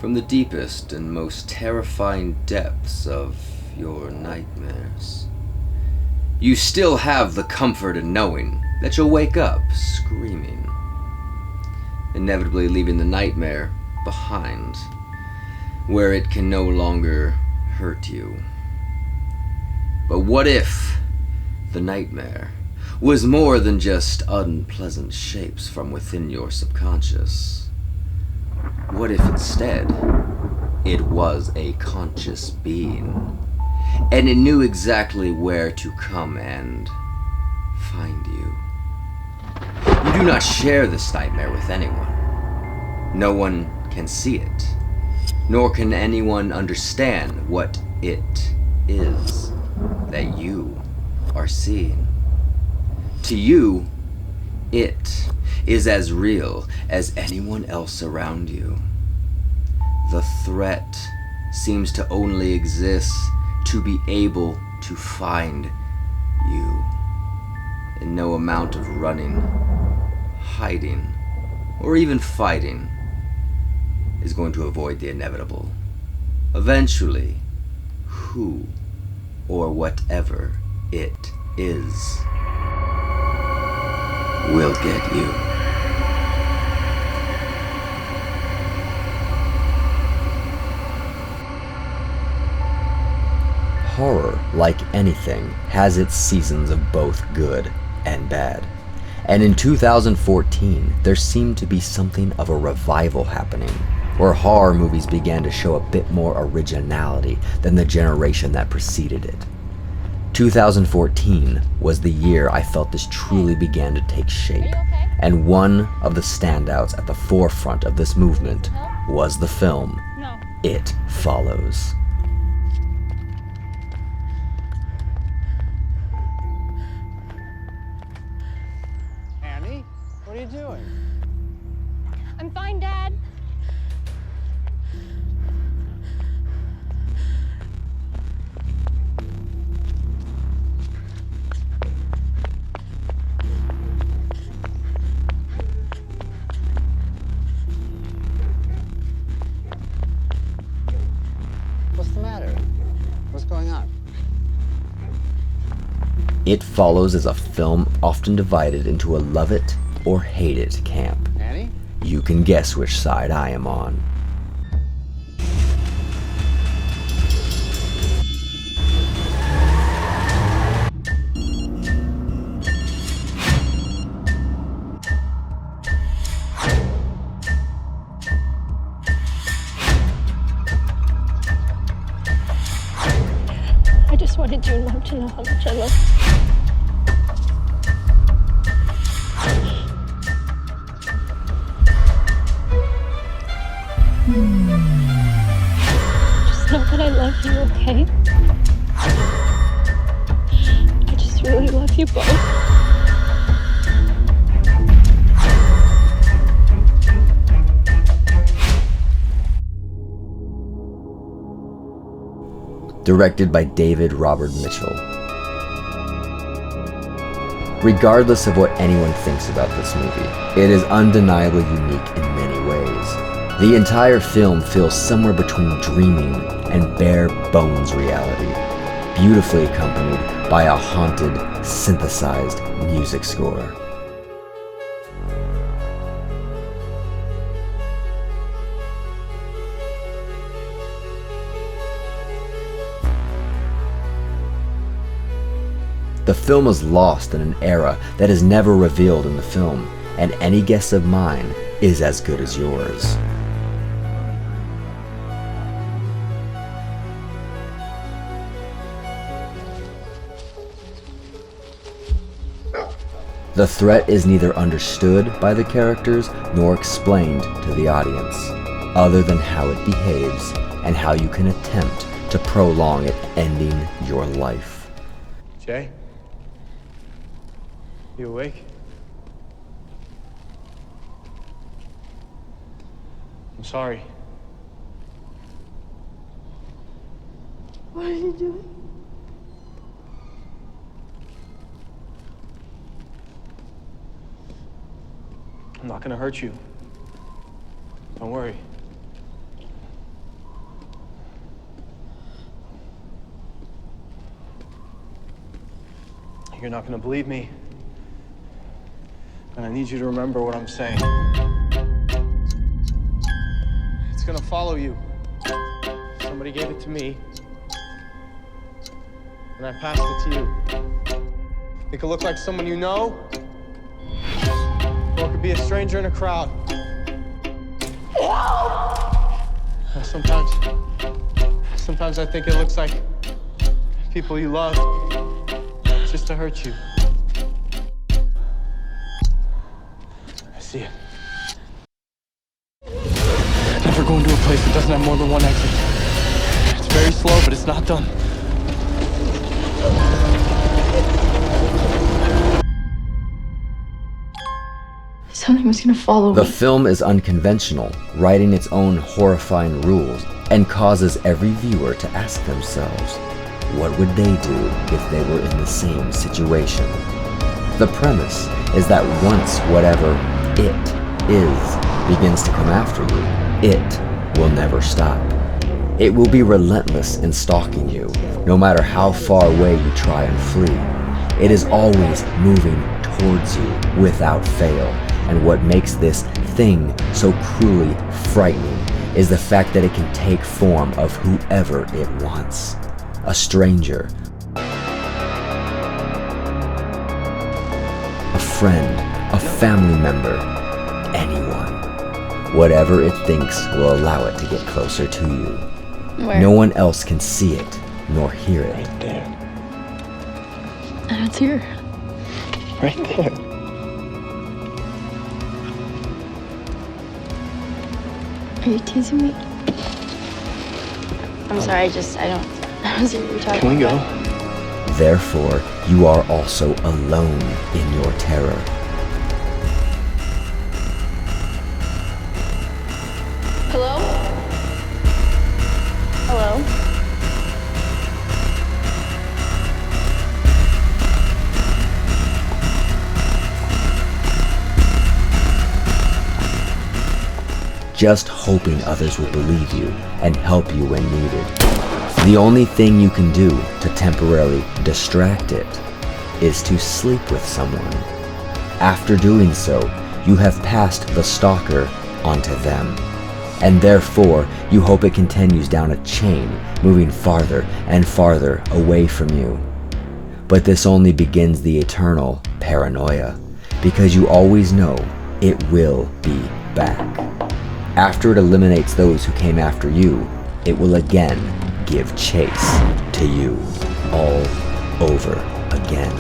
from the deepest and most terrifying depths of your nightmares. You still have the comfort in knowing that you'll wake up screaming, inevitably leaving the nightmare behind, where it can no longer hurt you. But what if the nightmare was more than just unpleasant shapes from within your subconscious? What if instead it was a conscious being, and it knew exactly where to come and find you? You do not share this nightmare with anyone. No one can see it, nor can anyone understand what it is that you are seeing. To you, it is as real as anyone else around you. The threat seems to only exist to be able to find you. And no amount of running, hiding, or even fighting is going to avoid the inevitable. Eventually, who or whatever it is will get you. Horror, like anything, has its seasons of both good and bad. And in 2014, there seemed to be something of a revival happening, where horror movies began to show a bit more originality than the generation that preceded it. 2014 was the year I felt this truly began to take shape, and one of the standouts at the forefront of this movement was the film It Follows. Annie, what are you doing? I'm fine, Dad. What's the matter? What's going on? It Follows is a film often divided into a love it or hate it camp. Annie? You can guess which side I am on. I just wanted your mom to know how much I love you. Just know that I love you, okay? I just really love you both. Directed by David Robert Mitchell. Regardless of what anyone thinks about this movie, it is undeniably unique in many ways. The entire film feels somewhere between dreaming and bare bones reality, beautifully accompanied by a haunted, synthesized music score. The film is lost in an era that is never revealed in the film, and any guess of mine is as good as yours. The threat is neither understood by the characters nor explained to the audience, other than how it behaves and how you can attempt to prolong it ending your life. Jay? You awake? I'm sorry. What are you doing? I'm not gonna hurt you. Don't worry. You're not gonna believe me. And I need you to remember what I'm saying. It's gonna follow you. Somebody gave it to me. And I passed it to you. It could look like someone you know, or it could be a stranger in a crowd. Sometimes I think it looks like people you love just to hurt you. I see it. Never go into a place that doesn't have more than one exit. It's very slow, but it's not done. Something was gonna follow The me. film is unconventional, writing its own horrifying rules, and causes every viewer to ask themselves, what would they do if they were in the same situation? The premise is that once whatever it is begins to come after you, it will never stop. It will be relentless in stalking you, no matter how far away you try and flee. It is always moving towards you without fail, and what makes this thing so cruelly frightening is the fact that it can take form of whoever it wants. A stranger, a friend, a family member, anyone. Whatever it thinks will allow it to get closer to you. Where? No one else can see it, nor hear it. Right there. And it's here. Right there. Are you teasing me? I'm sorry, I don't see what you're talking Can we go? about. Therefore, you are also alone in your terror. Hello? Hello? Just hoping others will believe you and help you when needed. The only thing you can do to temporarily distract it is to sleep with someone. After doing so, you have passed the stalker onto them, and therefore you hope it continues down a chain, moving farther and farther away from you. But this only begins the eternal paranoia, because you always know it will be back. After it eliminates those who came after you, it will again give chase to you all over again.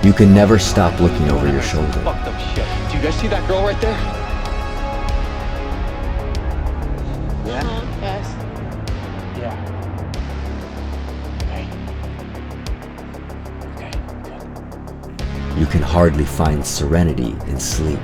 You can never stop looking over your shoulder. Fucked up shit. Do you guys see that girl right there? Yeah? Yes. Yeah. Okay. Okay, good. You can hardly find serenity in sleep.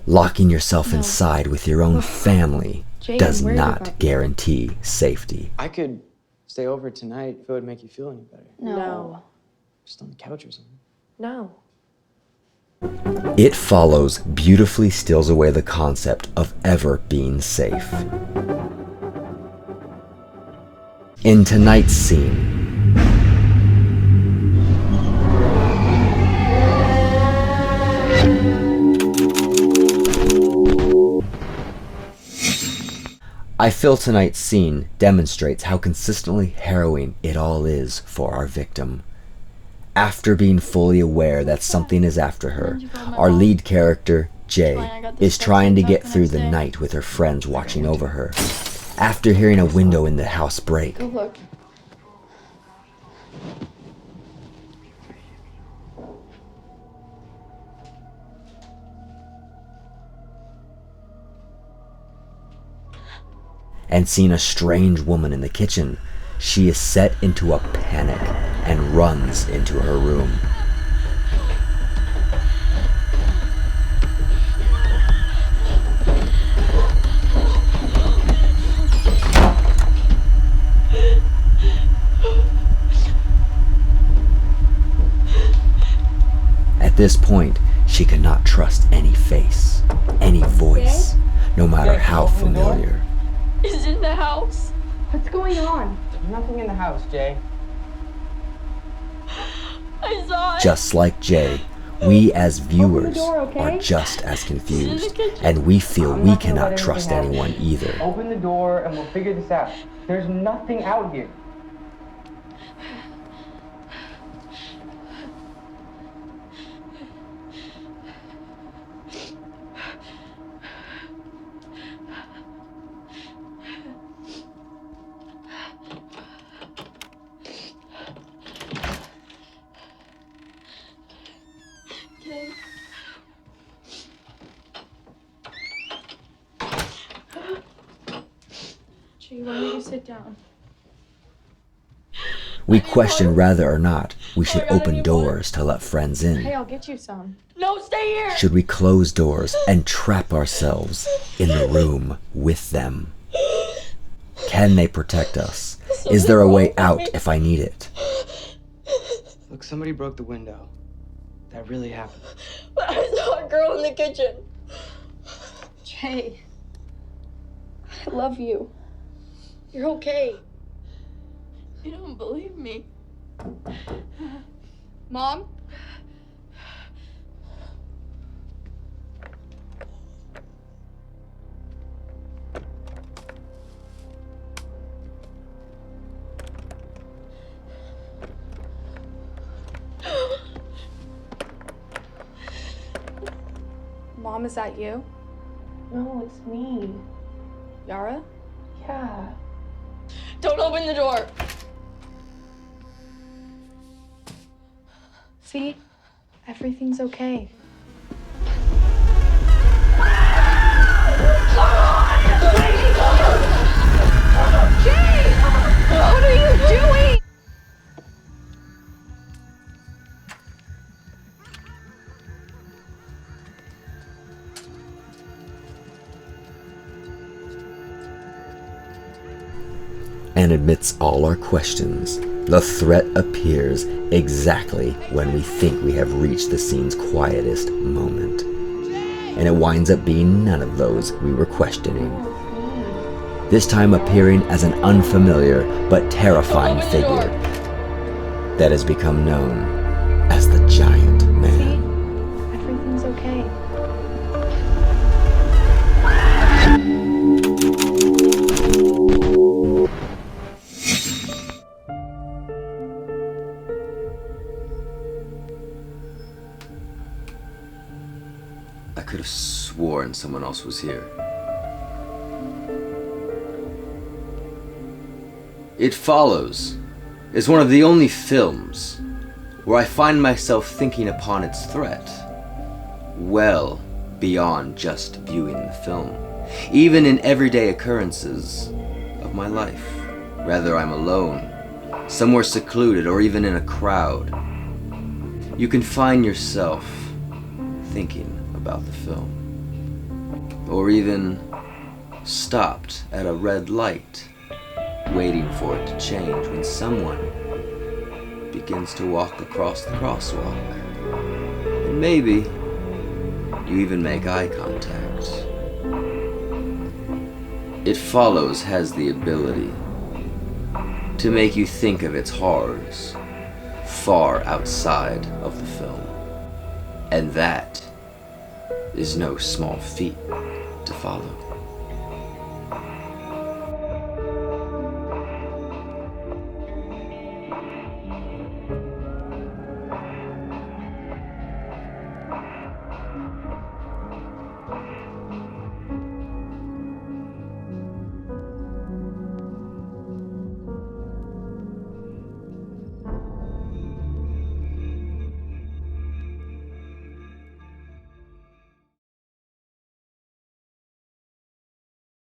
Locking yourself inside with your own family Jay, does where are you not from? guarantee safety. I could stay over tonight if it would make you feel any better. No. Just on the couch or something. No. It Follows beautifully steals away the concept of ever being safe. In tonight's scene, I feel tonight's scene demonstrates how consistently harrowing it all is for our victim. After being fully aware that something is after her, our lead character, Jay, is trying to get through the night with her friends watching over her. After hearing a window in the house break, Go look. and seeing a strange woman in the kitchen, she is set into a panic and runs into her room. At this point, she could not trust any face, any voice, no matter how familiar. Is in the house. What's going on? There's nothing in the house, Jay. I saw it. Just like Jay, we as viewers are just as confused, and we feel we cannot trust anyone either. Open the door and we'll figure this out. There's nothing out here. Jay, why don't you sit down? We question whether or not we should open doors to let friends Hey, in. I'll get you some. No, stay here. Should we close doors and trap ourselves in the room with them? Can they protect us? Is there a way out if I need it? Look, somebody broke the window. That really happened. But I saw a girl in the kitchen. Jay, I love you. You're okay. You don't believe me. Mom? Mom, is that you? No, it's me. Yara? Yeah. Don't open the door. See? Everything's okay. Jay! What are you doing? And amidst all our questions, the threat appears exactly when we think we have reached the scene's quietest moment. And it winds up being none of those we were questioning. This time appearing as an unfamiliar but terrifying figure that has become known as the Giant Man. See? Everything's okay. I could have sworn someone else was here. It Follows is one of the only films where I find myself thinking upon its threat well beyond just viewing the film, even in everyday occurrences of my life. Whether I'm alone, somewhere secluded, or even in a crowd, you can find yourself thinking about the film, or even stopped at a red light, waiting for it to change when someone begins to walk across the crosswalk. And maybe you even make eye contact. It Follows has the ability to make you think of its horrors far outside of the film. And that is no small feat to follow.